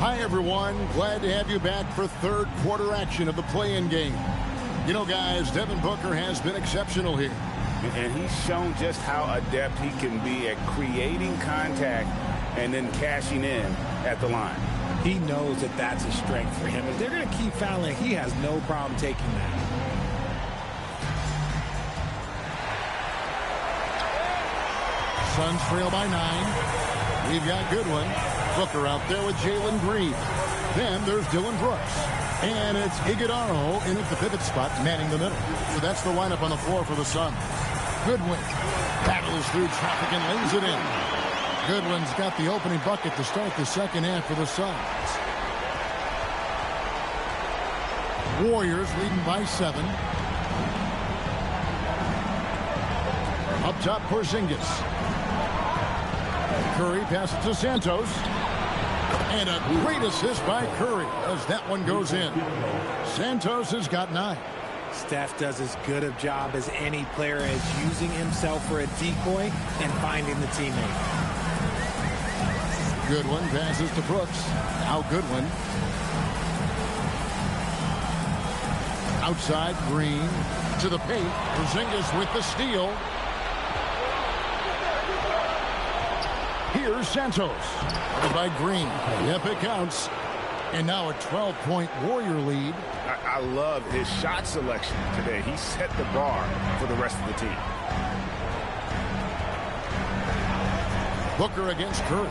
Hi, everyone. Glad to have you back for third quarter action of the play-in game. You know, guys, Devin Booker has been exceptional here. And he's shown just how adept he can be at creating contact and then cashing in at the line. He knows that that's a strength for him. If they're going to keep fouling, he has no problem taking that. Suns trail by 9. We've got Goodwin. Booker out there with Jalen Green. Then there's Dylan Brooks. And it's Iguodala in at the pivot spot, manning the middle. So that's the lineup on the floor for the Suns. Goodwin battles through traffic and lays it in. Goodwin's got the opening bucket to start the second half for the Suns. Warriors leading by 7. Up top, Porzingis. Curry passes to Santos. And a great assist by Curry as that one goes in. Santos has got 9. Steph does as good a job as any player as using himself for a decoy and finding the teammate. Goodwin passes to Brooks. Now Goodwin. Outside, Green to the paint. Porzingis with the steal. Here's Santos. By Green. Yep, it counts. And now a 12-point Warrior lead. I love his shot selection today. He set the bar for the rest of the team. Booker against Curry.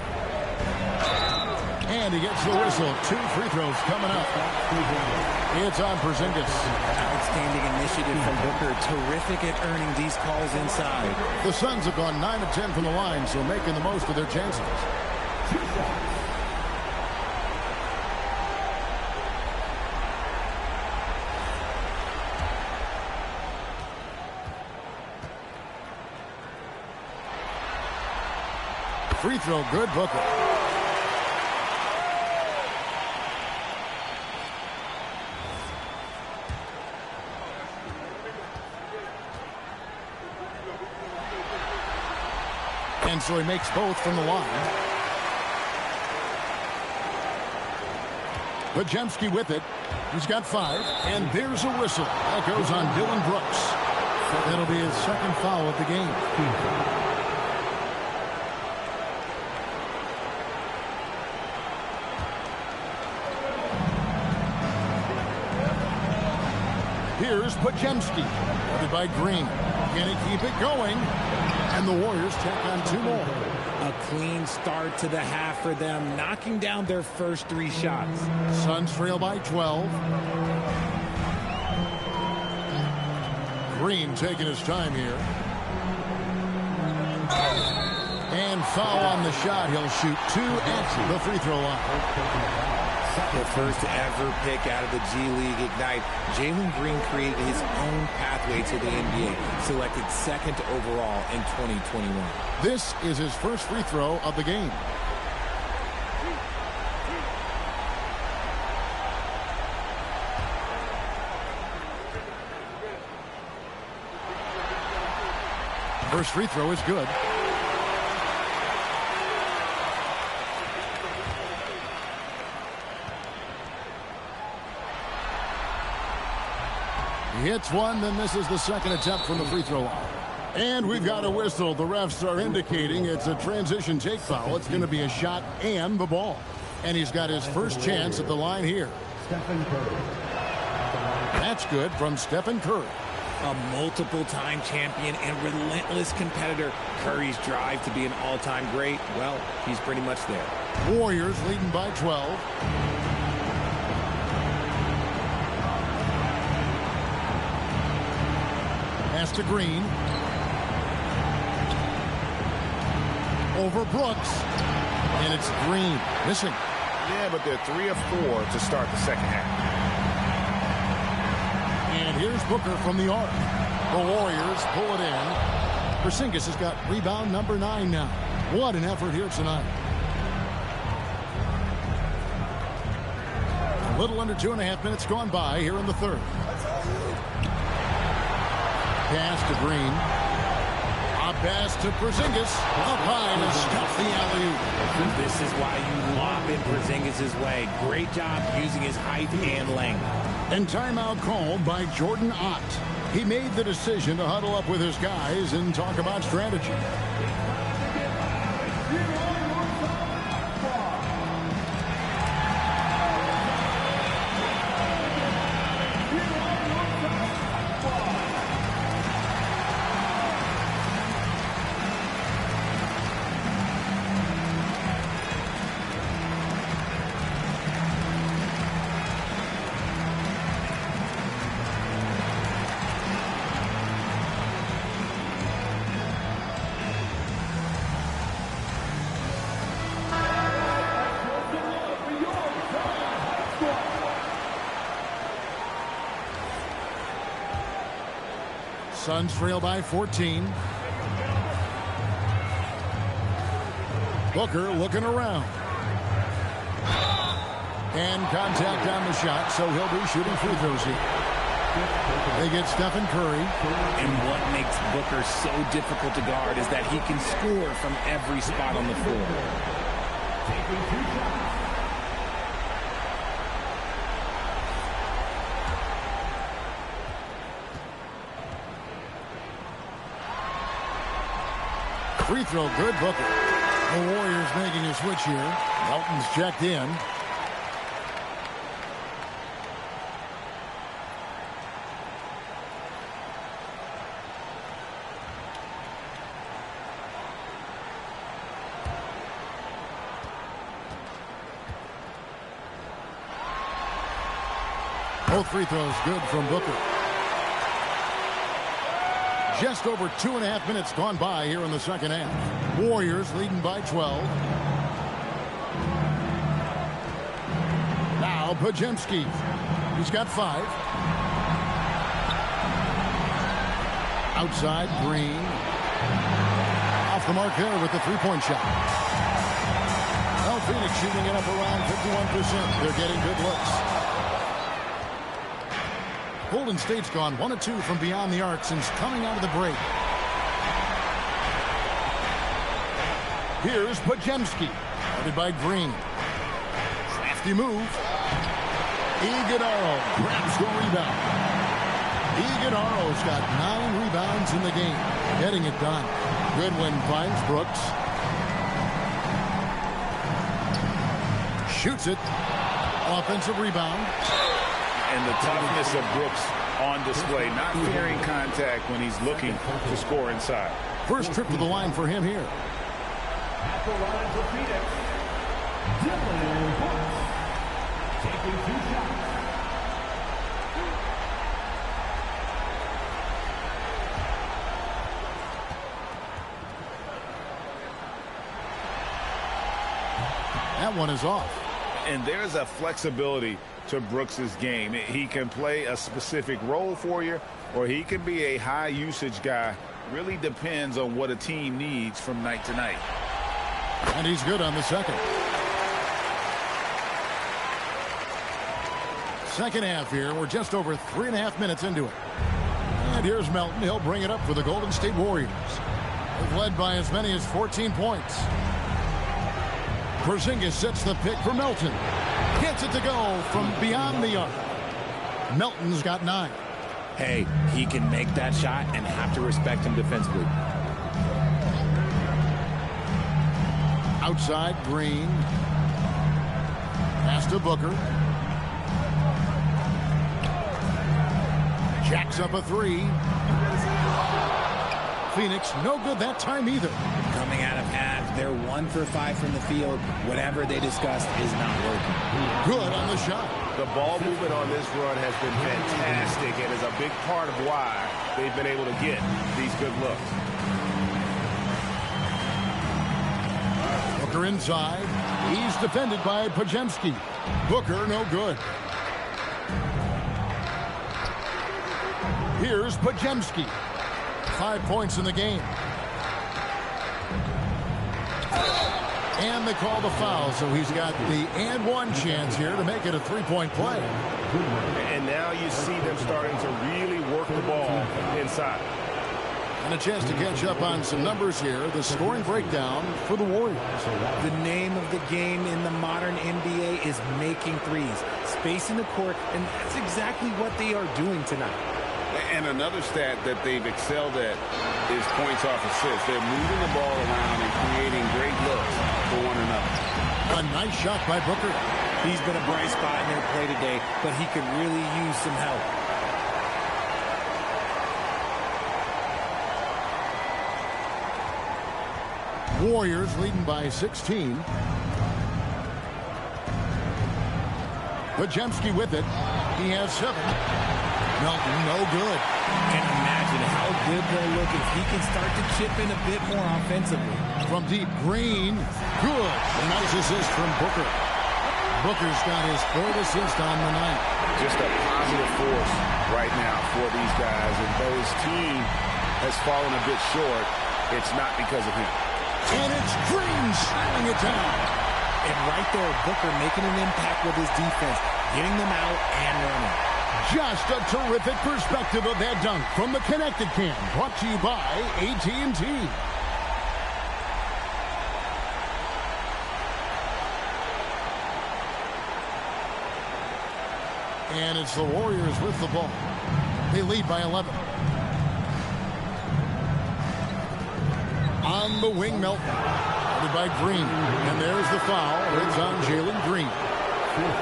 And he gets the whistle. 2 free throws coming up. It's on Porzingis. Outstanding initiative from Booker. Terrific at earning these calls inside. The Suns have gone 9 of 10 from the line, so making the most of their chances. Free throw good, Booker. And so he makes both from the line. Podziemski with it. He's got 5. And there's a whistle. That goes on Dylan Brooks. That'll be his second foul of the game. Here's Podziemski. Covered by Green. Can he keep it going? And the Warriors tack on 2 more. A clean start to the half for them, knocking down their first 3 shots. Suns trail by 12. Green taking his time here. And foul on the shot. He'll shoot 2 at the free throw line. The first ever pick out of the G League Ignite, Jalen Green created his own pathway to the NBA, selected 2nd overall in 2021. This is his first free throw of the game. First free throw is good. He hits one, then this is the second attempt from the free throw line. And we've got a whistle. The refs are indicating it's a transition take foul. It's going to be a shot and the ball. And he's got his first chance at the line here. Stephen Curry. That's good from Stephen Curry. A multiple-time champion and relentless competitor. Curry's drive to be an all-time great, well, he's pretty much there. Warriors leading by 12. Pass to Green. Over Brooks. And it's Green missing. Yeah, but they're 3 of 4 to start the second half. And here's Booker from the arc. The Warriors pull it in. Porzingis has got rebound number 9 now. What an effort here tonight. A little under 2.5 minutes gone by here in the third. Pass to Green. Pass to Porzingis. Up high to stuff the alley-oop. This is why you lob in Porzingis' way. Great job using his height and length. And timeout called by Jordan Ott. He made the decision to huddle up with his guys and talk about strategy. Suns trail by 14. Booker looking around. And contact on the shot, so he'll be shooting free throws here. They get Stephen Curry. And what makes Booker so difficult to guard is that he can score from every spot on the floor. Free throw good, Booker. The Warriors making a switch here. Melton's checked in. Both free throws good from Booker. Just over 2.5 minutes gone by here in the second half. Warriors leading by 12. Now Podziemski. He's got 5. Outside, Green. Off the mark there with the three-point shot. Well, Phoenix shooting it up around 51%. They're getting good looks. Golden State's gone 1 of 2 from beyond the arc since coming out of the break. Here's Podziemski, guarded by Green. Crafty move. Iguodala grabs the rebound. Iguodala's got 9 rebounds in the game, getting it done. Goodwin finds Brooks. Shoots it. Offensive rebound. And the toughness of Brooks on display, not fearing contact when he's looking to score inside. First trip to the line for him here. At the line for Phoenix, Dillon Brooks, taking 2 shots. That one is off. And there's a flexibility to Brooks's game. He can play a specific role for you, or he can be a high usage guy. Really depends on what a team needs from night to night. And he's good on the second. Second half here. We're just over 3.5 minutes into it. And here's Melton. He'll bring it up for the Golden State Warriors. They've led by as many as 14 points. Porzingis sets the pick for Melton. Gets it to go from beyond the arc. Melton's got 9. Hey, he can make that shot and have to respect him defensively. Outside, Green. Pass to Booker. Jacks up a 3. Phoenix, no good that time either. Coming out of half, they're 1 for 5 from the field. Whatever they discussed is not working. Good on the shot. The ball movement on this run has been fantastic and is a big part of why they've been able to get these good looks. Booker inside. He's defended by Podziemski. Booker, no good. Here's Podziemski. 5 points in the game. And they call the foul, so he's got the and one chance here to make it a 3-point play. And now you see them starting to really work the ball inside. And a chance to catch up on some numbers here. The scoring breakdown for the Warriors. The name of the game in the modern NBA is making threes, spacing the court, and that's exactly what they are doing tonight. And another stat that they've excelled at is points off assists. They're moving the ball around and creating great looks for one another. A nice shot by Booker. He's been a bright spot in their play today, but he could really use some help. Warriors leading by 16. Podziemski with it. He has 7. Melton, no good. And imagine how good they'll look if he can start to chip in a bit more offensively. From deep, Green. Good. A nice assist from Booker. Booker's got his 3rd assist on the night. Just a positive force right now for these guys. And though his team has fallen a bit short, it's not because of him. And it's Green slamming it down. And right there, Booker making an impact with his defense, getting them out and running. Just a terrific perspective of that dunk from the Connected Cam. Brought to you by AT&T. And it's the Warriors with the ball. They lead by 11. On the wing, Melton. Guarded by Green. And there's the foul. It's on Jalen Green.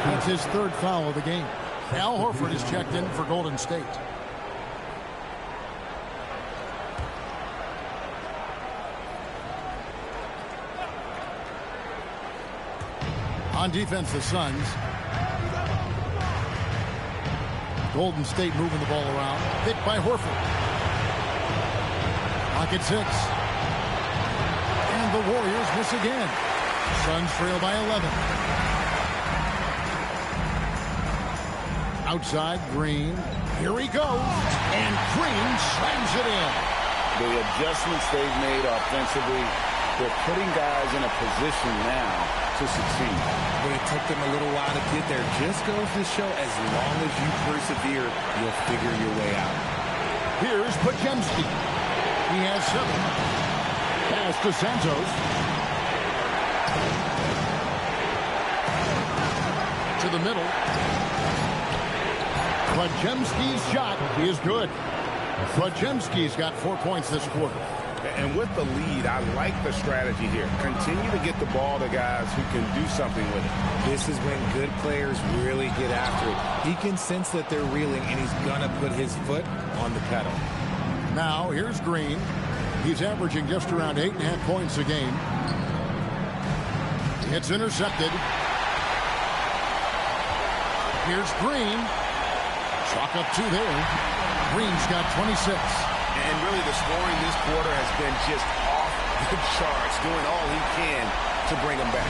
That's his 3rd foul of the game. Al Horford is checked in for Golden State. On defense, the Suns. Golden State moving the ball around. Picked by Horford. Clock at 6. And the Warriors miss again. Suns trail by 11. Outside, Green. Here he goes. And Green slams it in. The adjustments they've made offensively, they're putting guys in a position now to succeed. But it took them a little while to get there. Just goes to show as long as you persevere, you'll figure your way out. Here's Podziemski. He has 7. Pass to Santos. To the middle. Podziemski's shot is good. Podziemski's got 4 points this quarter. And with the lead, I like the strategy here. Continue to get the ball to guys who can do something with it. This is when good players really get after it. He can sense that they're reeling, and he's going to put his foot on the pedal. Now, here's Green. He's averaging just around 8.5 points a game. It's intercepted. Here's Green. Chalk up 2 there. Green's got 26. And really the scoring this quarter has been just off the charts, doing all he can to bring them back.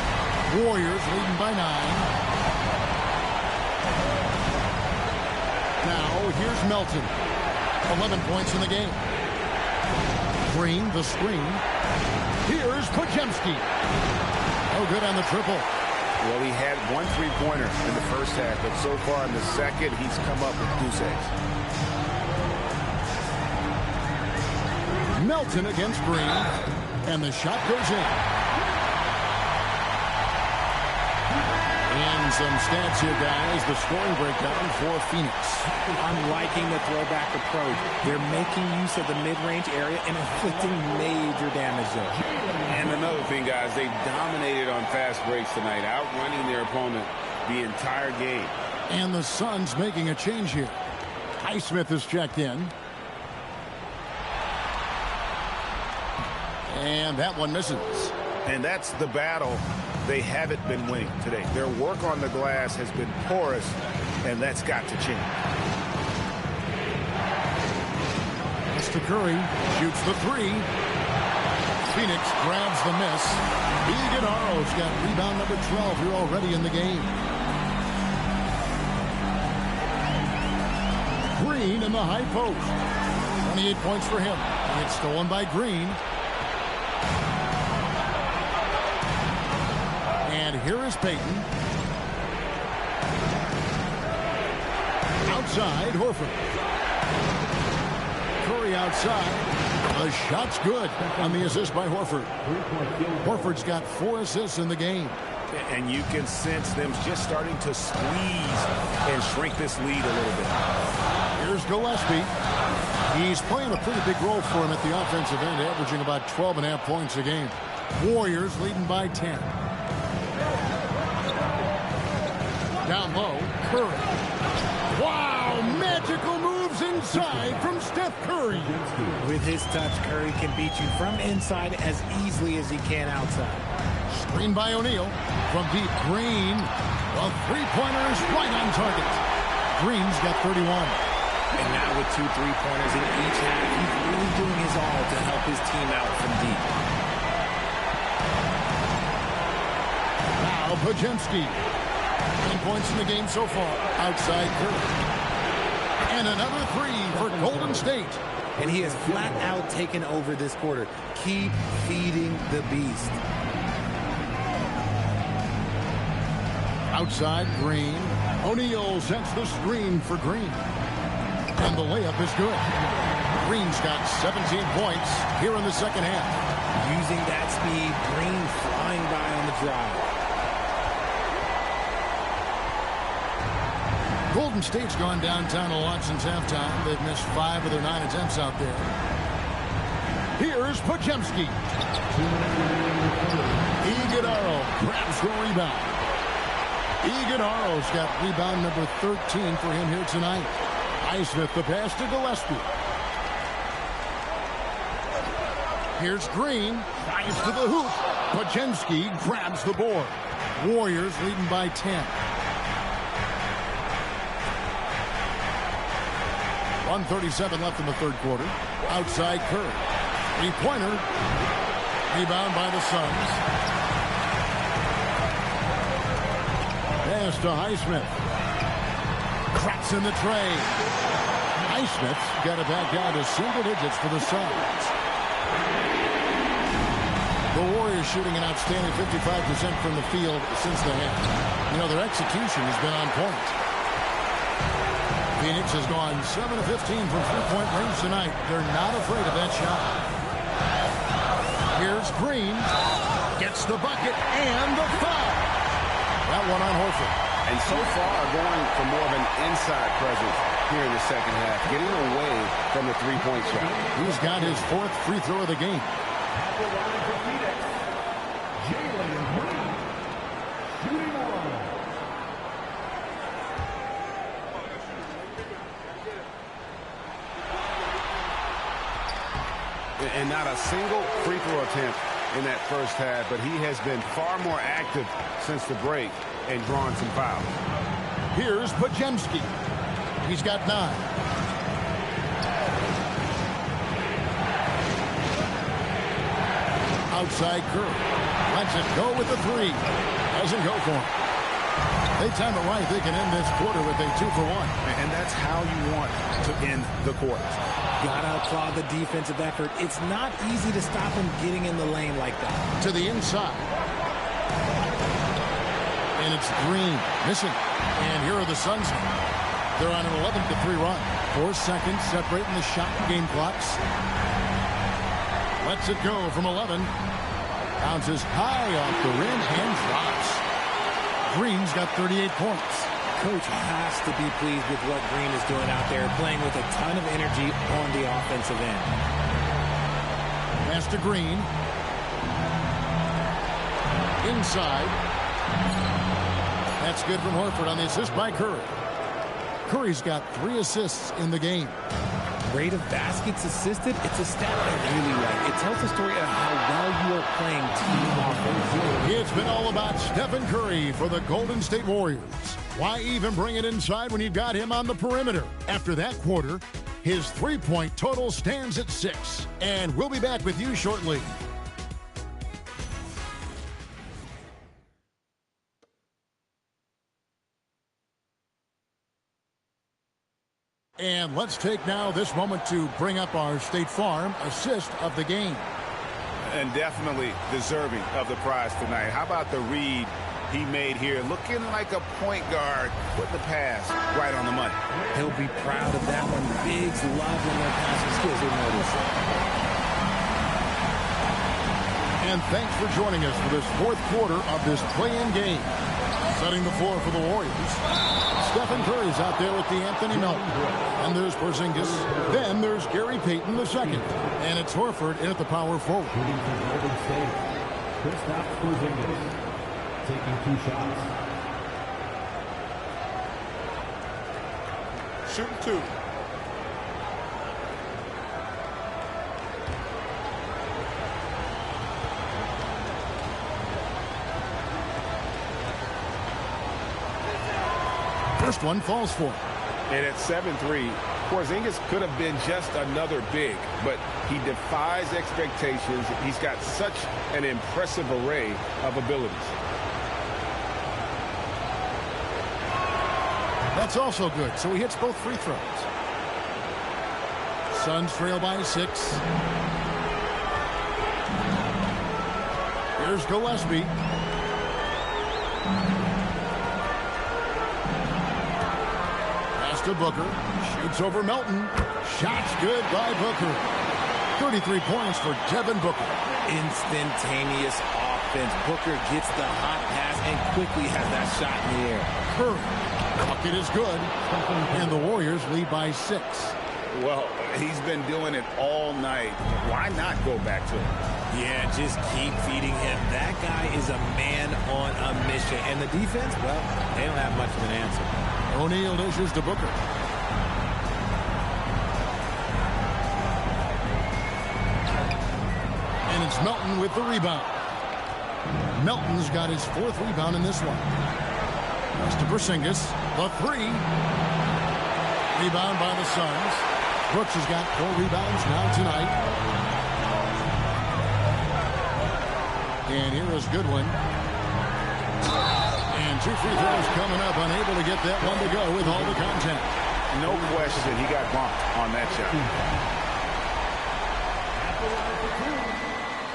Warriors leading by 9. Now here's Melton. 11 points in the game. Green, the screen. Here's Podziemski. No good on the triple. Well, he had 1 3-pointer in the first half, but so far in the second, he's come up with goose eggs. Melton against Green, and the shot goes in. And some stats here, guys. The scoring breakdown for Phoenix. I'm liking the throwback approach. They're making use of the mid-range area and inflicting major damage there. And another thing, guys, they've dominated on fast breaks tonight, outrunning their opponent the entire game. And the Suns making a change here. Highsmith is checked in. And that one misses. And that's the battle they haven't been winning today. Their work on the glass has been porous, and that's got to change. Mr. Curry shoots the 3. Phoenix grabs the miss. Iguodala's got rebound number 12 here already in the game. Green in the high post. 28 points for him. And it's stolen by Green. And here is Payton. Outside, Horford. Curry outside. The shot's good on the assist by Horford. Horford's got 4 assists in the game. And you can sense them just starting to squeeze and shrink this lead a little bit. Here's Gillespie. He's playing a pretty big role for him at the offensive end, averaging about 12.5 points a game. Warriors leading by 10. Down low, Curry. Wow, magical moves inside from Steph Curry. With his touch, Curry can beat you from inside as easily as he can outside. Screen by O'Neal. From deep, Green. The three-pointer is right on target. Green's got 31. And now with 2 3-pointers in each half, he's really doing his all to help his team out from deep. Now Podziemski. 10 points in the game so far. Outside Curry. And another 3 for Golden State. And he has flat out taken over this quarter. Keep feeding the beast. Outside Green. O'Neal sets the screen for Green. And the layup is good. Green's got 17 points here in the second half. Using that speed, Green flying by on the drive. Golden State's gone downtown a lot since halftime. They've missed 5 of their 9 attempts out there. Here's Podziemski. Iguodala grabs the rebound. Iguodala's got rebound number 13 for him here tonight. Highsmith the pass to Gillespie. Here's Green. Drives to the hoop. Podziemski grabs the board. Warriors leading by 10. 1:37 left in the third quarter. Outside Curry. Three-pointer. Rebound by the Suns. Pass to Highsmith. Cracks in the tray. Highsmith's got it back down to single digits for the Suns. The Warriors shooting an outstanding 55% from the field since the half. You know, their execution has been on point. Phoenix has gone 7 of 15 from three-point range tonight. They're not afraid of that shot. Here's Green. Gets the bucket and the foul. That one on Horford. And so far, going for more of an inside presence here in the second half, getting away from the three-point shot. He's got his 4th free throw of the game. Jalen Green, shooting one. And not a single free throw attempt in that first half, but he has been far more active since the break and drawn some fouls. Here's Podziemski. He's got 9. Outside Curry. Lets it go with the 3. Doesn't go for him. They time it right. They can end this quarter with a 2-for-1. And that's how you want to end the quarters. Got to applaud the defensive effort. It's not easy to stop him getting in the lane like that. To the inside. And it's Green. Missing. And here are the Suns. They're on an 11-3 run. 4 seconds separating the shot and game clocks. Lets it go from 11. Bounces high off the rim and drops. Green's got 38 points. Coach has to be pleased with what Green is doing out there, playing with a ton of energy on the offensive end. Pass to Green. Inside. That's good from Horford on the assist by Curry. Curry's got 3 assists in the game. Rate of baskets assisted, it's a stat I really like. It tells the story of how well you are playing team offense. It's been all about Stephen Curry for the Golden State Warriors. Why even bring it inside when you've got him on the perimeter? After that quarter, his three-point total stands at 6. And we'll be back with you shortly. And let's take now this moment to bring up our State Farm assist of the game. And definitely deserving of the prize tonight. How about the read he made here? Looking like a point guard, putting the pass right on the money. He'll be proud of that one. Bigs love when their passing skills are noticed. And thanks for joining us for this fourth quarter of this play-in game. Setting the floor for the Warriors. Stephen Curry's out there with DeAnthony Melton. And there's Porzingis. Then there's Gary Payton II. And it's Horford in at the power forward. Shooting for Golden State, Kristaps Porzingis taking 2 shots. Shooting 2. First one falls for him. And at 7'3", Porzingis could have been just another big, but he defies expectations. He's got such an impressive array of abilities. That's also good, so he hits both free throws. Suns trail by 6. Here's Gillespie. Pass to Booker. Shoots over Melton. Shots good by Booker. 33 points for Devin Booker. Instantaneous offense. Booker gets the hot pass and quickly has that shot in the air. Curry. Bucket is good. And the Warriors lead by 6. Well, he's been doing it all night. Why not go back to him? Yeah, just keep feeding him. That guy is a man on a mission. And the defense, well, they don't have much of an answer. O'Neal dishes to Booker. And it's Melton with the rebound. Melton's got his 4th rebound in this one. Pass to Porzingis. The 3. Rebound by the Suns. Brooks has got 4 rebounds now tonight. And here is Goodwin. And 2 free throws coming up. Unable to get that one to go with all the contact. No question he got bumped on that shot.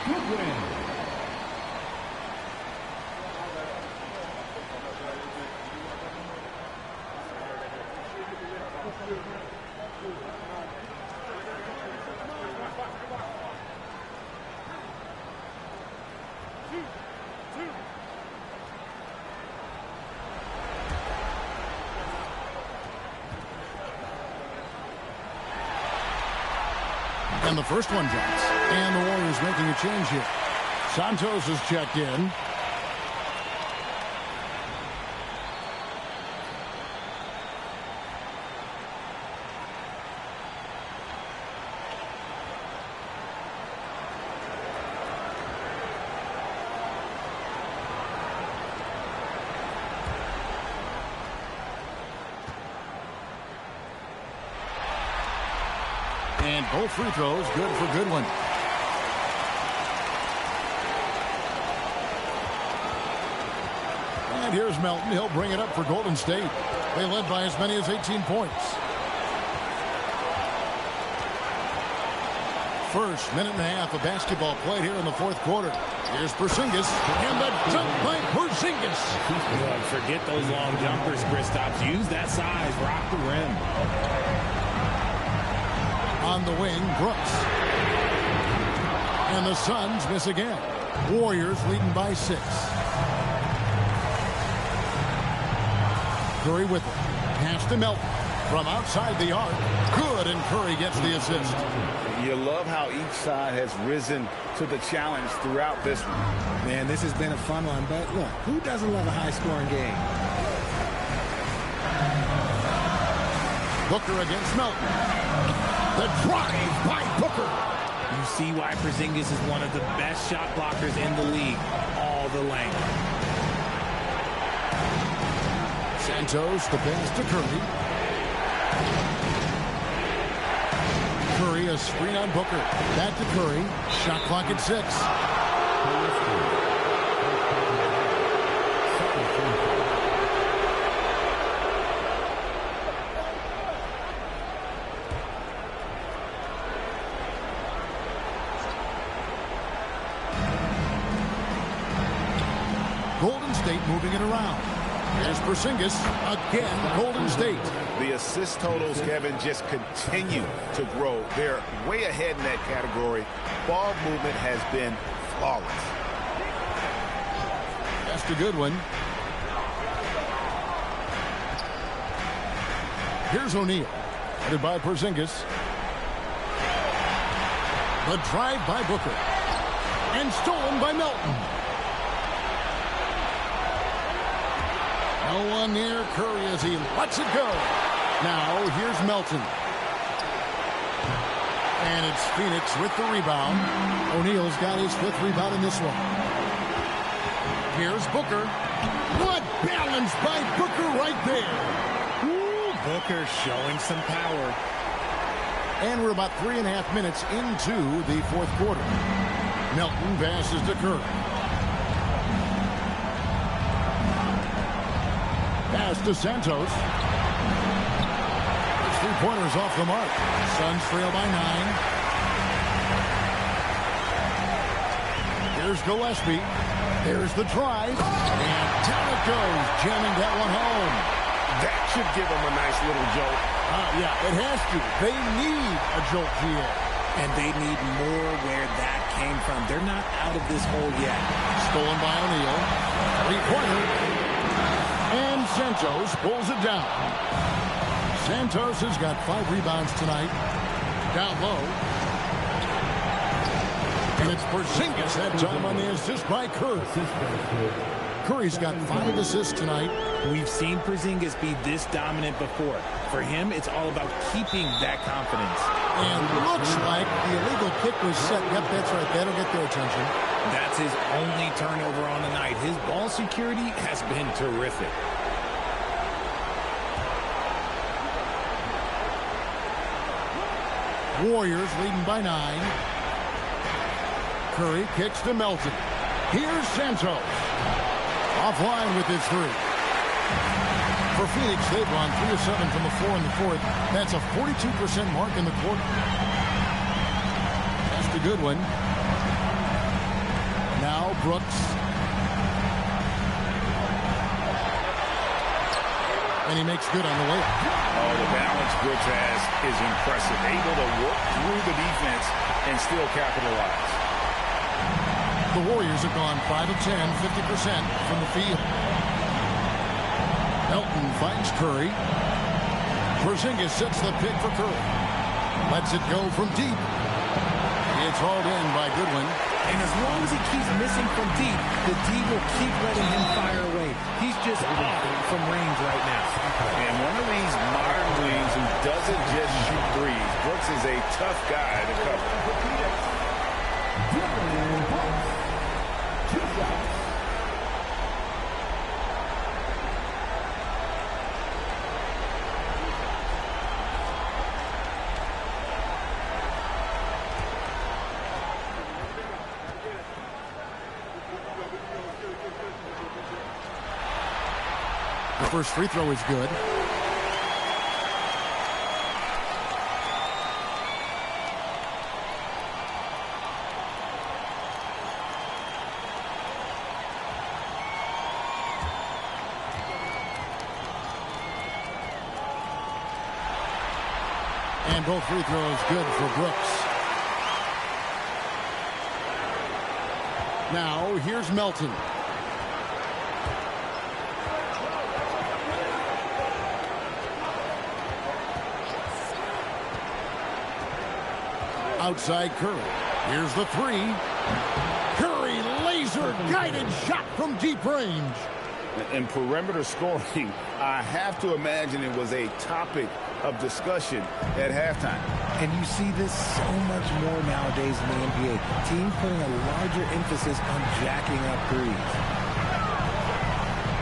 Goodwin. And the first one drops. And the Warriors making a change here. Santos is checked in. And both free throws good for Goodwin. And here's Melton. He'll bring it up for Golden State. They led by as many as 18 points. First minute and a half of basketball played here in the 4th quarter. Here's Porzingis. And the jump by Porzingis. Forget those long jumpers, Kristaps. Use that size. Rock the rim. On the wing, Brooks. And the Suns miss again. Warriors leading by 6. Curry with it. Pass to Melton. From outside the arc. Good, and Curry gets the assist. You love how each side has risen to the challenge throughout this one. Man, this has been a fun one, but look, who doesn't love a high-scoring game? Booker against Melton. The drive by Booker. You see why Porzingis is one of the best shot blockers in the league. All the length. Santos, the pass to Curry. Curry, a screen on Booker. Back to Curry. Shot clock at 6. Golden State moving it around. Here's Porzingis again. Golden State. The assist totals, Kevin, just continue to grow. They're way ahead in that category. Ball movement has been flawless. That's a good one. Here's O'Neal. Headed by Porzingis. The drive by Booker. And stolen by Melton. No one near Curry as he lets it go. Now here's Melton. And it's Phoenix with the rebound. O'Neal's got his 5th rebound in this one. Here's Booker. Good balance by Booker right there. Ooh, Booker showing some power. And we're about 3.5 minutes into the 4th quarter. Melton passes to Curry. Pass to Santos. It's 3-pointers off the mark. Suns trail by 9. Here's Gillespie. There's the drive. And down it goes, jamming that one home. That should give them a nice little jolt. Yeah, it has to. They need a jolt, GA. And they need more where that came from. They're not out of this hole yet. Stolen by O'Neal. 3-pointer. And Santos pulls it down. Santos has got 5 rebounds tonight. Down low. And it's Porzingis that time on the assist by Curry. Curry's got 5 assists tonight. We've seen Porzingis be this dominant before. For him, it's all about keeping that confidence. And looks like the illegal kick was set. Yep, that's right. That'll get their attention. That's his only turnover on the night. His ball security has been terrific. Warriors leading by 9. Curry kicks to Melton. Here's Santos. Offline with his 3. For Phoenix, they've gone 3 of 7 from the floor in the 4th. That's a 42% mark in the quarter. That's a good one. Now Brooks. And he makes good on the way. Oh, the balance Brooks has is impressive. Able to work through the defense and still capitalize. The Warriors have gone 5 of 10, 50% from the field. Melton finds Curry. Porzingis sets the pick for Curry. Lets it go from deep. It's hauled in by Goodwin. And as long as he keeps missing from deep, the D will keep letting him fire away. He's just off from range right now. And one of these modern wings who doesn't just shoot threes. Brooks is a tough guy to cover. The first free throw is good. And both free throws good for Brooks. Now here's Melton. Outside Curry. Here's the 3. Curry laser-guided shot from deep range. And perimeter scoring, I have to imagine it was a topic of discussion at halftime. And you see this so much more nowadays in the NBA. Teams putting a larger emphasis on jacking up threes.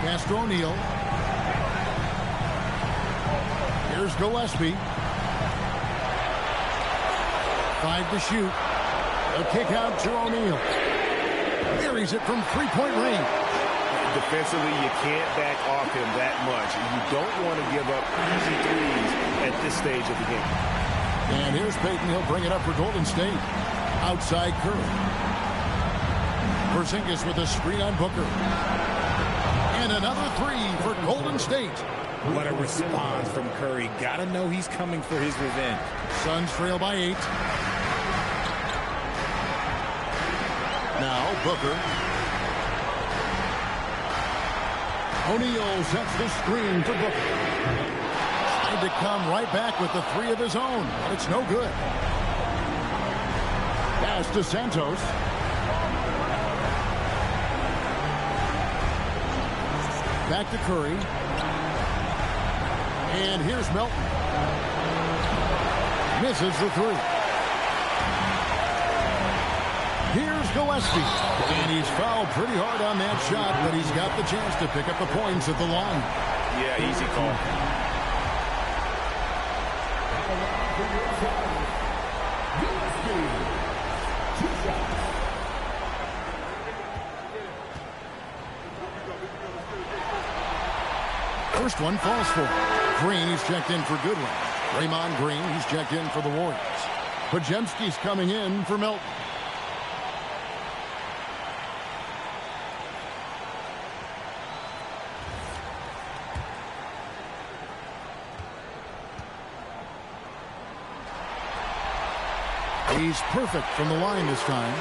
Pass to O'Neal. Here's Gillespie. 5 to shoot. A kick out to O'Neal. Buries it from 3-point range. Defensively, you can't back off him that much. You don't want to give up easy threes at this stage of the game. And here's Payton. He'll bring it up for Golden State. Outside Curry. Porzingis with a screen on Booker. And another 3 for Golden State. What a response from Curry. Gotta know he's coming for his revenge. Suns trail by 8. Now Booker. O'Neal sets the screen for Booker. Tried to come right back with the three of his own, but it's no good. Pass to Santos. Back to Curry. And here's Melton. Misses the three. Here's Gillespie. And he's fouled pretty hard on that shot, but he's got the chance to pick up the points at the line. Yeah, easy call. First one falls for Green. He's checked in for Goodwin. Draymond Green, he's checked in for the Warriors. Podziemski's coming in for Melton. He's perfect from the line this time.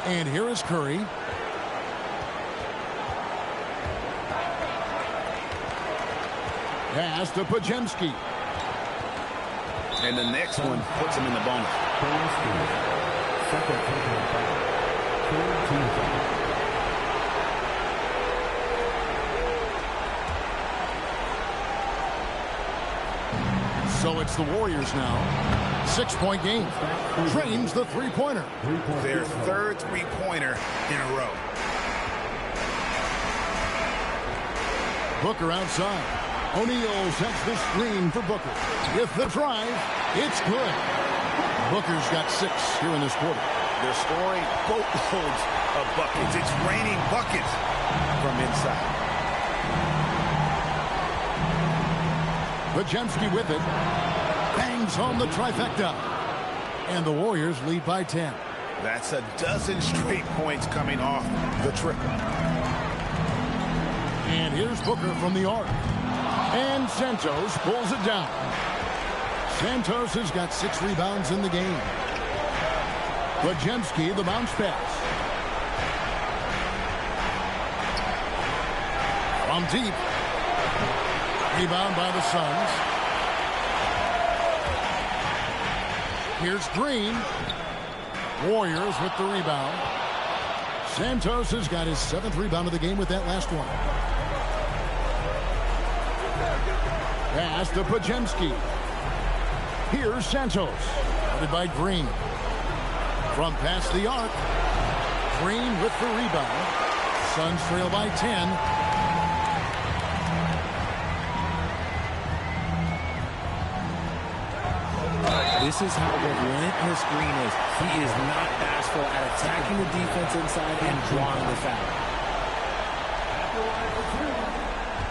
And here is Curry. Pass to Podziemski. And the next one puts him in the bonus. Second personal foul. Third team foul. So it's the Warriors now. 6-point game. Drains the three-pointer. Their third three-pointer in a row. Booker outside. O'Neal sets the screen for Booker. With the drive, it's good. Booker's got 6 here in this quarter. They're scoring boatloads of buckets. It's raining buckets from inside. Podziemski with it. Bangs home the trifecta. And the Warriors lead by 10. That's a dozen straight points coming off the triple. And here's Booker from the arc. And Santos pulls it down. Santos has got 6 rebounds in the game. Podziemski, the bounce pass. From deep. Rebound by the Suns. Here's Green. Warriors with the rebound. Santos has got his 7th rebound of the game with that last one. Pass to Podziemski. Here's Santos. Headed by Green. From past the arc. Green with the rebound. Suns trail by 10. This is how relentless Green is. He is not bashful at attacking the defense inside and drawing the foul.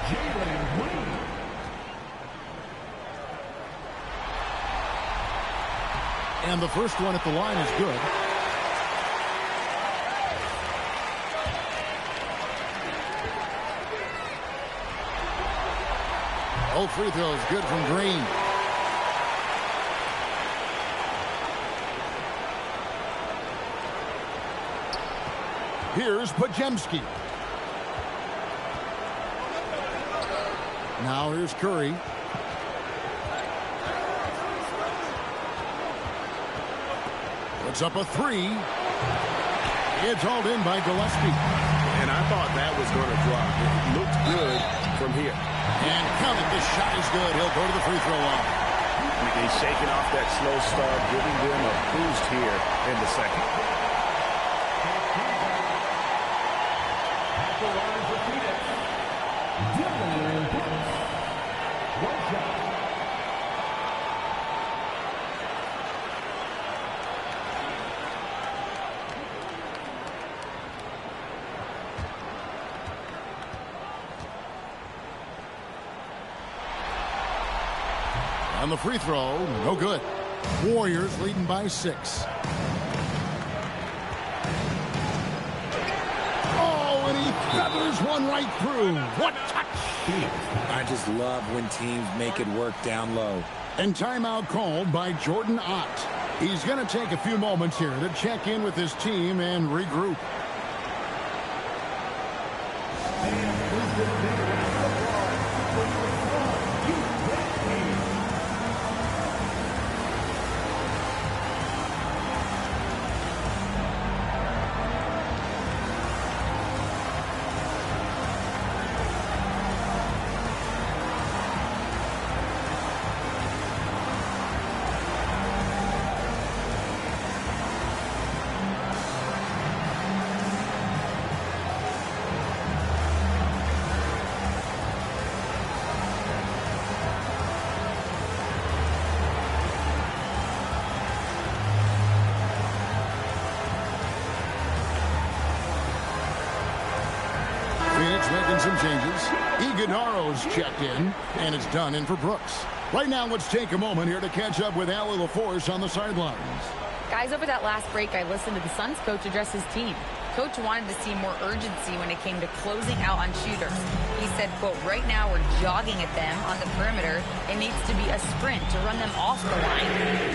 Jalen Green. And the first one at the line is good. All free throws good from Green. Here's Podziemski. Now here's Curry. Puts up a 3. It's hauled in by Gillespie. And I thought that was going to drop. It looked good from here. And count it. This shot is good. He'll go to the free throw line. He's shaking off that slow start, giving them a boost here in the second. On the free throw, no good. Warriors leading by 6. Oh, and he Feathers one right through. What touch! I just love when teams make it work down low. And timeout called by Jordan Ott. He's going to take a few moments here to check in with his team and regroup. Phoenix making some changes. Iguodala's checked in, and it's done in for Brooks. Right now, let's take a moment here to catch up with Allie LaForce on the sidelines. Guys, over that last break, I listened to the Suns coach address his team. Coach wanted to see more urgency when it came to closing out on shooters. He said, quote, right now we're jogging at them on the perimeter. It needs to be a sprint to run them off the line.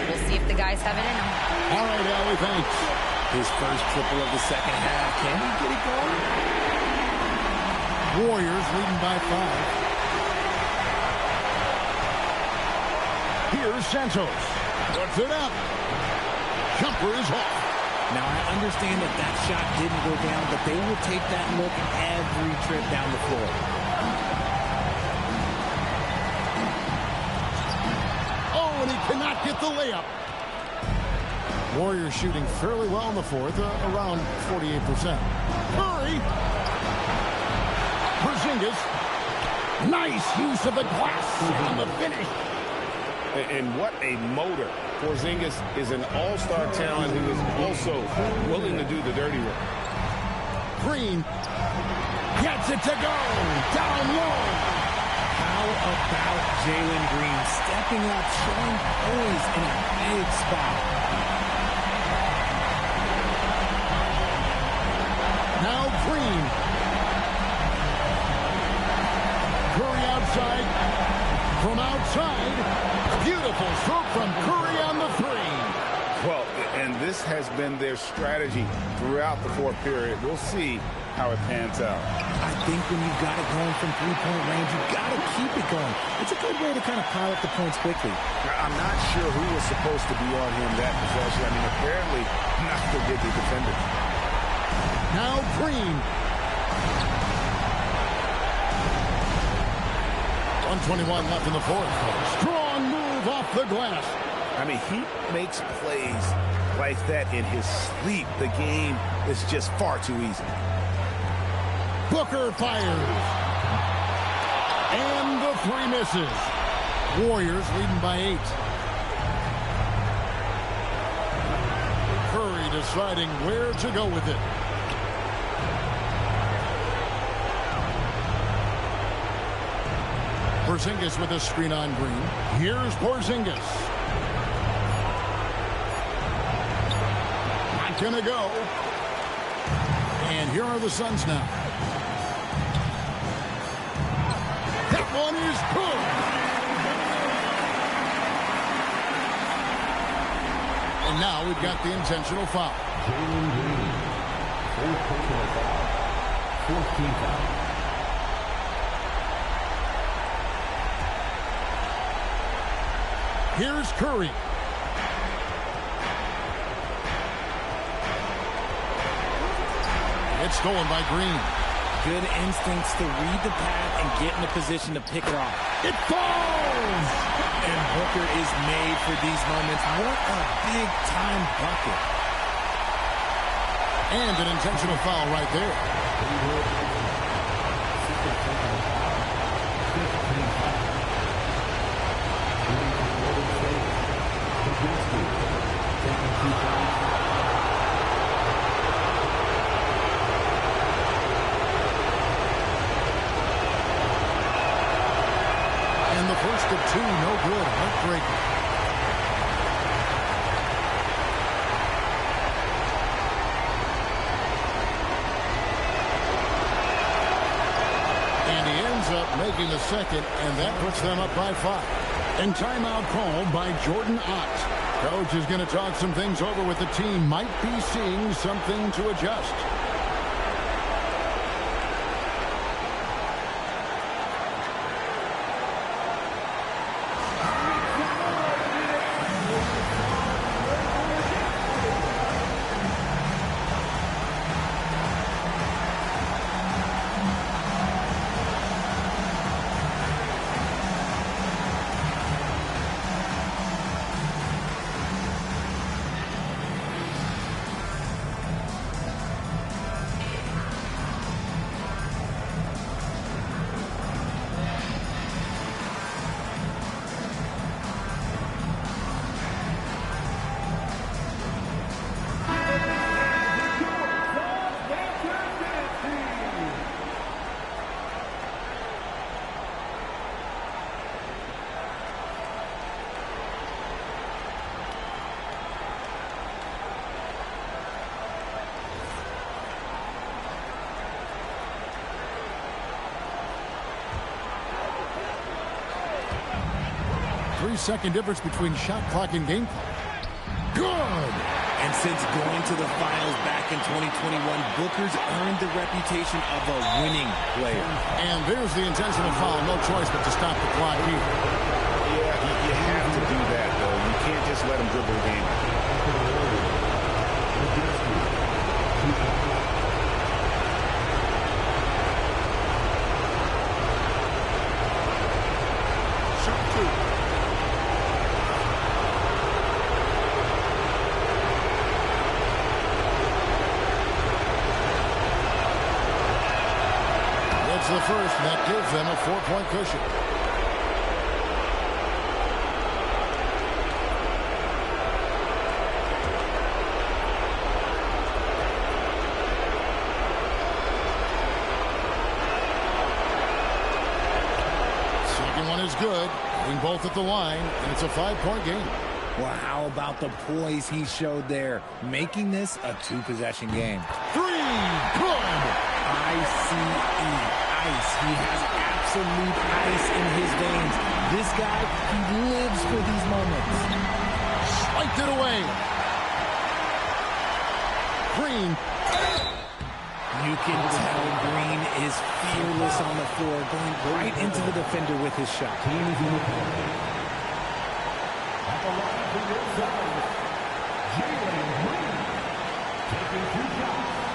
We'll see if the guys have it in them. All right, Allie, thanks. His first triple of the second half. Can he get it going? Warriors leading by 5. Here's Santos. Puts it up. Jumper is off. Now, I understand that shot didn't go down, but they will take that look every trip down the floor. Oh, and he cannot get the layup. Warriors shooting fairly well in the fourth, around 48%. Curry. Porzingis. Nice use of the glass on the finish. And what a motor. Porzingis is an all-star talent who is also willing to do the dirty work. Green gets it to go. Down low. How about Jalen Green stepping up, showing poise in a big spot? Now Green. Curry outside. From outside. Beautiful stroke from Curry on the three. Well, and this has been their strategy throughout the fourth period. We'll see how it pans out. I think when you've got it going from three-point range, you've got to keep it going. It's a good way to kind of pile up the points quickly. I'm not sure who was supposed to be on him that possession. I mean, apparently neither did the defenders. Now Green. 1:21 left in the fourth. Strong move off the glass. I mean, he makes plays like that in his sleep. The game is just far too easy. Booker fires. And the three misses. Warriors leading by 8. Curry deciding where to go with it. Porzingis with a screen on Green. Here's Porzingis. Not gonna go. And here are the Suns now. That one is good. And now we've got the intentional foul. Jalen Green. Fourth personal foul. 14th foul. Here's Curry. It's stolen by Green. Good instincts to read the path and get in a position to pick it off. It falls! And Booker is made for these moments. What a big-time bucket. And an intentional foul right there. And the first of two, no good. Heartbreaker. taking the second, and that puts them up by 5. And timeout called by Jordan Ott. Coach is going to talk some things over with the team. Might be seeing something to adjust. Three-second difference between shot clock and game clock. Good! And since going to the finals back in 2021, Booker's earned the reputation of a winning player. And there's the intentional foul. No choice but to stop the clock here. Yeah, you have to do that, though. You can't just let him dribble the game. The first, and that gives them a 4-point cushion. Second one is good, hitting both at the line, and it's a 5-point game. Well, how about the poise he showed there, making this a 2-possession game? 3, good! ICE. He has absolute ice in his veins. This guy, he lives for these moments. Swiped it away. Green. You can tell Green is fearless on the floor, going right into the defender with his shot. Team is in the corner. At the line for your side, Jalen Green taking 2 shots.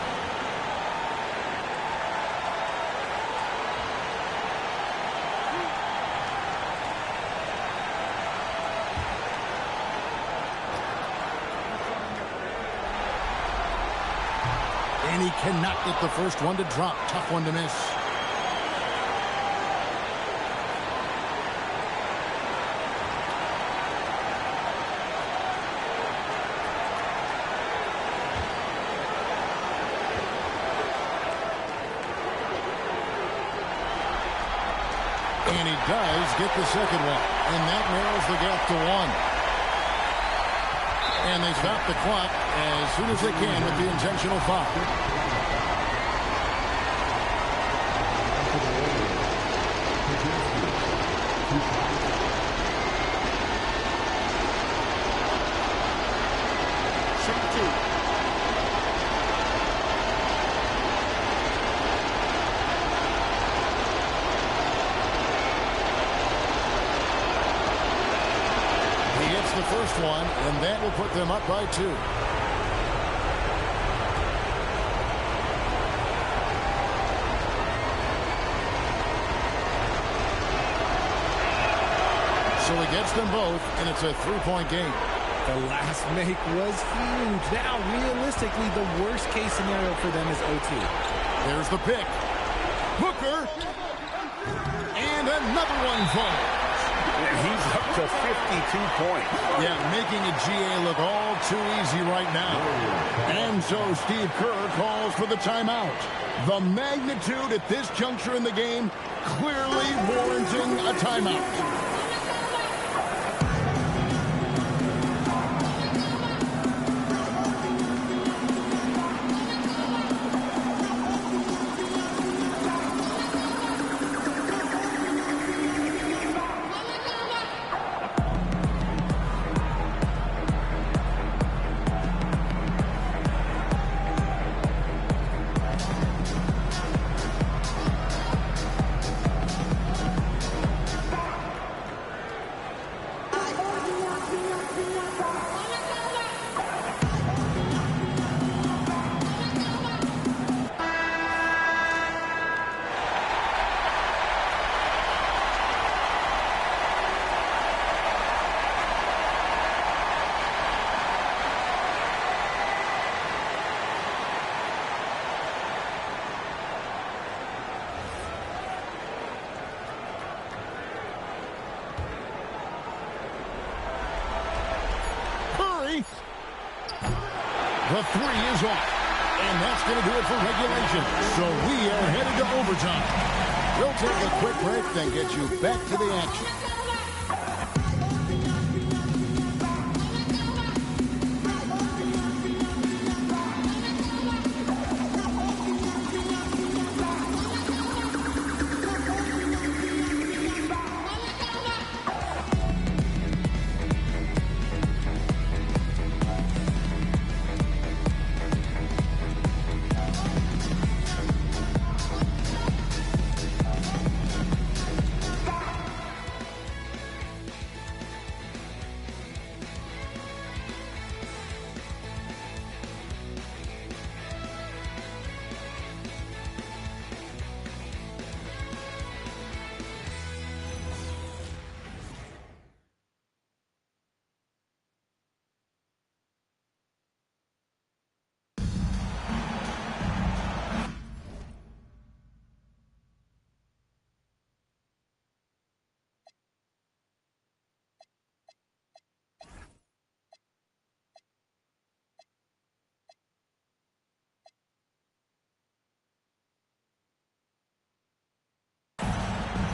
And he cannot get the first one to drop. Tough one to miss. And he does get the second one. And that narrows the gap to 1. And they stop the clock as soon as they can with the intentional foul. The first one, and that will put them up by 2. So he gets them both, and it's a 3-point game. The last make was huge. Now, realistically, the worst-case scenario for them is OT. There's the pick. Booker. And another one falls. And he's up to 52 points. Yeah, making a GA look all too easy right now. And so Steve Kerr calls for the timeout. The magnitude at this juncture in the game clearly warranting a timeout. The three is off. And that's going to do it for regulation. So we are headed to overtime. We'll take a quick break, then get you back to the action.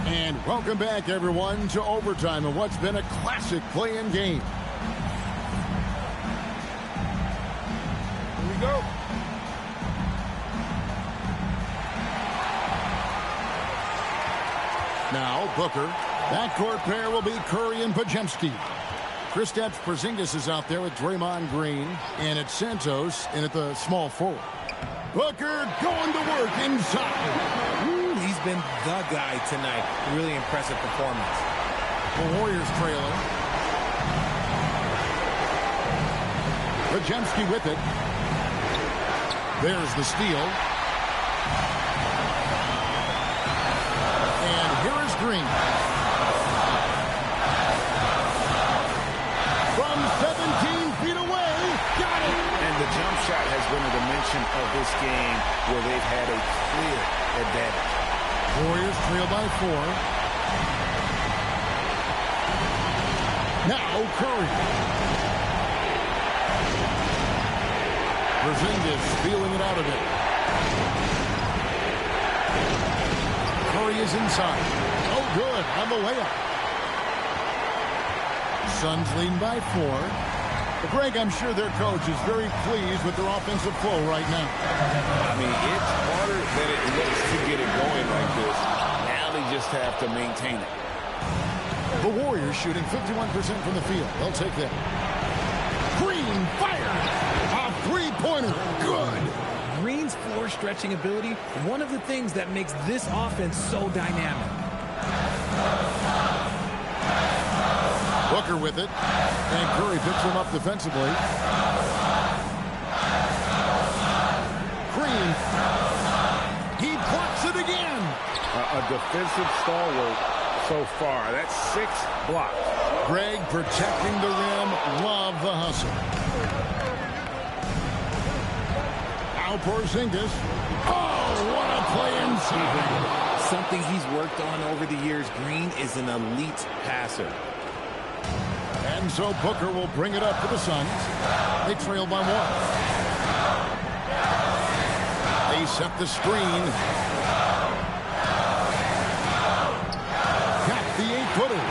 And welcome back, everyone, to overtime and what's been a classic play-in game. Here we go. Now, Booker. Backcourt pair will be Curry and Podziemski. Kristaps Porzingis is out there with Draymond Green. And it's Santos in at the small forward. Booker going to work inside. He's been the guy tonight. Really impressive performance. The Warriors trailing. Podziemski with it. There's the steal. And here is Green. From 17 feet away. Got it. And the jump shot has been a dimension of this game where they've had a clear advantage. Warriors trail by 4. Now Curry. Porzingis feeling it out of it. Curry is inside. Oh, good on the layup. Suns leading by 4. But Greg, I'm sure their coach is very pleased with their offensive flow right now. I mean, it's harder than it looks to get it going like this. Now they just have to maintain it. The Warriors shooting 51% from the field. They'll take that. Green fired. A three-pointer. Good. Green's floor stretching ability, one of the things that makes this offense so dynamic. Booker with it. And Curry picks him up defensively. Green. He blocks it again. A defensive stalwart so far. That's 6 blocks. Greg protecting the rim. Love the hustle. Now Porzingis. Oh, what a play inside. Something he's worked on over the years. Green is an elite passer. And so Booker will bring it up for the Suns. They trail by 1. They set the screen. Got the 8-footer.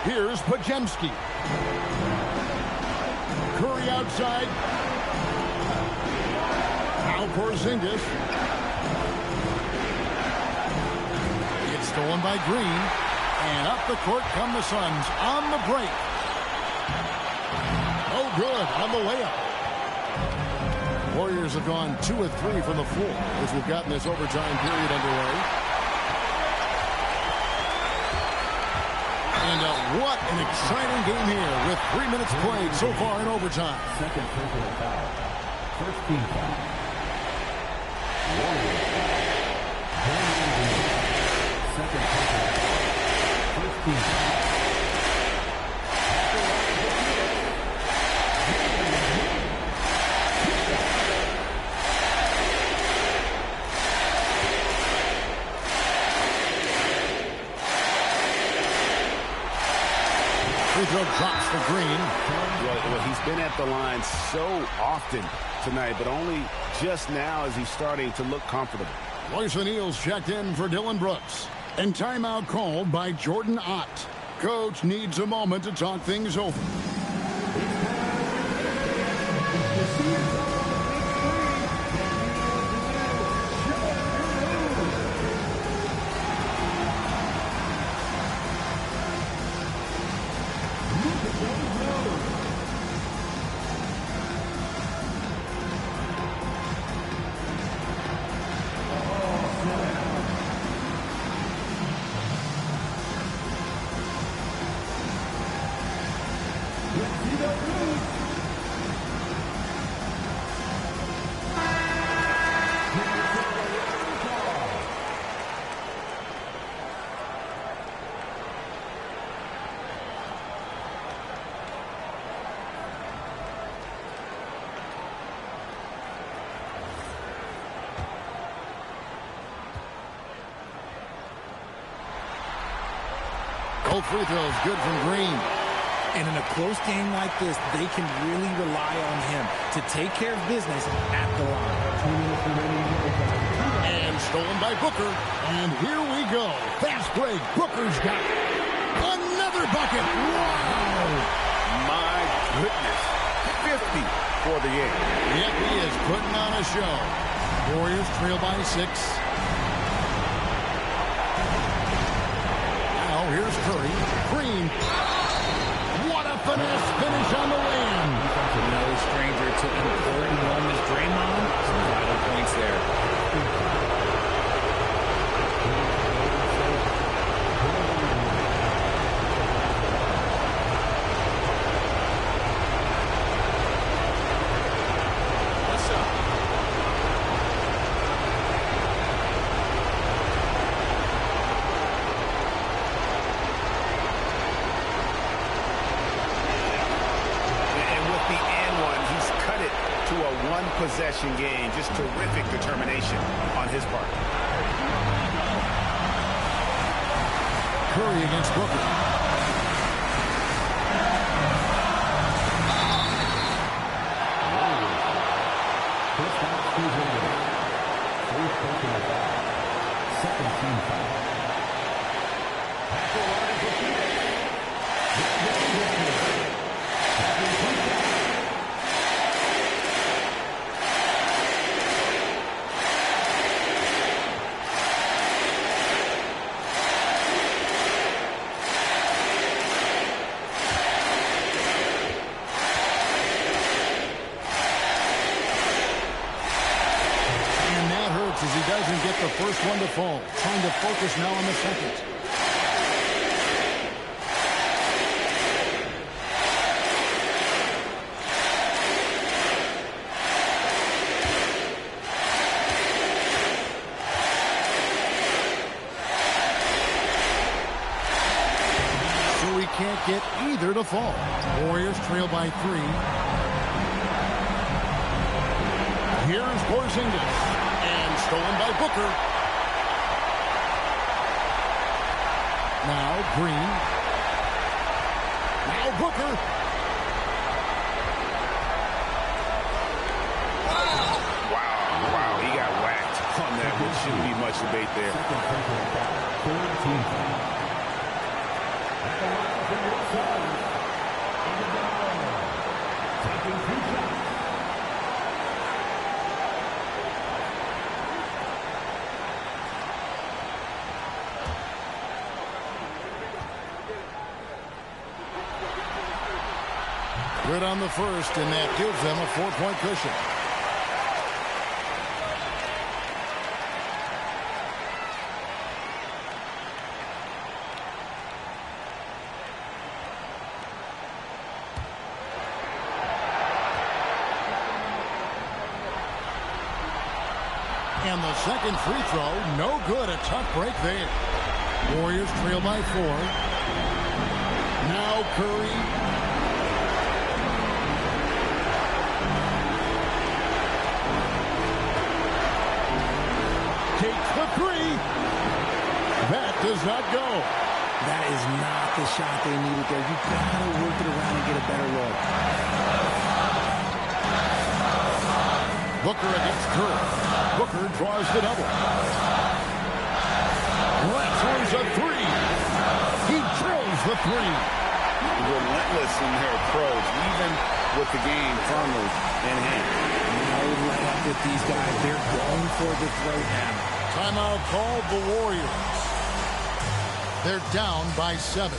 Here's Podziemski. Curry outside. Now Porzingis. Stolen by Green. And up the court come the Suns on the break. Oh, good on the layup. Warriors have gone 2 of 3 from the floor as we've gotten this overtime period underway. And what an exciting game here with 3 minutes played so far in overtime. Second personal foul. First team foul. Warriors. Second personal foul. First team foul. free throw drops for Green. Well, he's been at the line so often tonight, but only just now is he starting to look comfortable. Royce O'Neal's checked in for Dylan Brooks. And timeout called by Jordan Ott. Coach needs a moment to talk things over. Both free throws good from Green. And in a close game like this, they can really rely on him to take care of business at the line. And stolen by Booker. And here we go. Fast break. Booker's got it. Another bucket. Wow. My goodness. 50 for the 8. Yep, he is putting on a show. Warriors trail by 6. Here's Curry. Green. What a finesse finish on the lay-in. No stranger to important moments. Draymond, some vital points there. Possession game. Just terrific determination on his part. Curry against Booker. Second team foul. As he doesn't get the first one to fall. Trying to focus now on the second. So he can't get either to fall. Warriors trail by 3. Here's Porzingis. Stolen by Booker. Now Green. Now Booker. Wow, he got whacked on that, which shouldn't be much debate there. Good on the first, and that gives them a 4-point cushion. And the second free throw, no good. A tough break there. Warriors trail by 4. Now Curry. Takes the 3. That does not go. That is not the shot they needed there. You gotta work it around and get a better roll. Booker against Curry. Booker draws the double. Lathers a three. He drills the three. Relentless in their approach, even with the game firmly in hand. No let up with these guys. They're going for the throat now. Timeout called the Warriors. They're down by 7.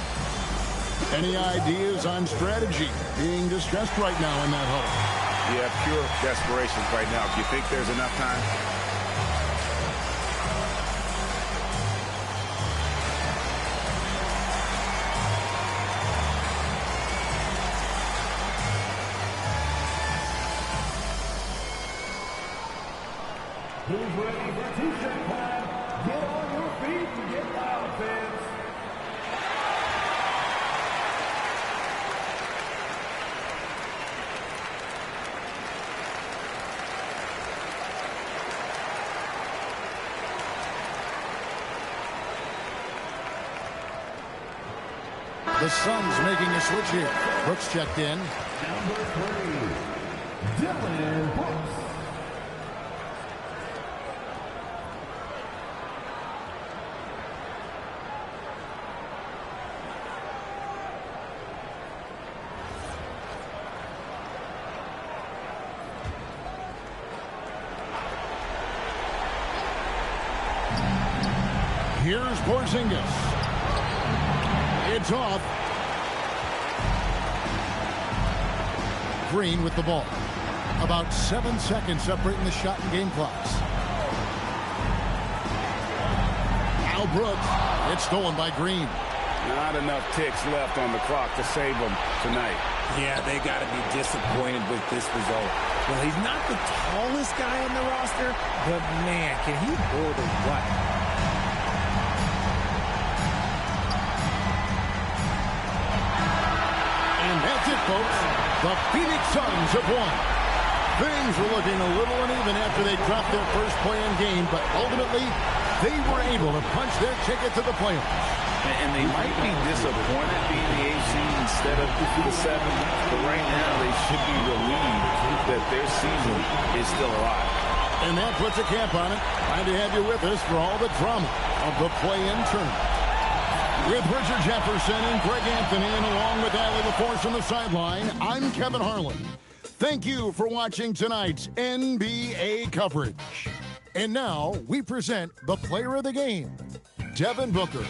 Any ideas on strategy being discussed right now in that huddle? Yeah, pure desperation right now. Do you think there's enough time? Who's ready for T-shirt time? Get on your feet and get loud, fans. The Suns making a switch here. Brooks checked in. Number 3, Dillon Brooks. Here's Porzingis. It's off. Green with the ball. About 7 seconds separating the shot and game clocks. Now Brooks. It's stolen by Green. Not enough ticks left on the clock to save them tonight. Yeah, they got to be disappointed with this result. Well, he's not the tallest guy on the roster, but man, can he hold a what? And that's it, folks. The Phoenix Suns have won. Things were looking a little uneven after they dropped their first play-in game, but ultimately, they were able to punch their ticket to the playoffs. And they might be disappointed being the 8th seed instead of the 7th, but right now they should be relieved that their season is still alive. And that puts a cap on it. Glad to have you with us for all the drama of the play-in tournament. With Richard Jefferson and Greg Anthony, and along with Allie LaForce on the sideline, I'm Kevin Harlan. Thank you for watching tonight's NBA coverage. And now we present the player of the game, Devin Booker.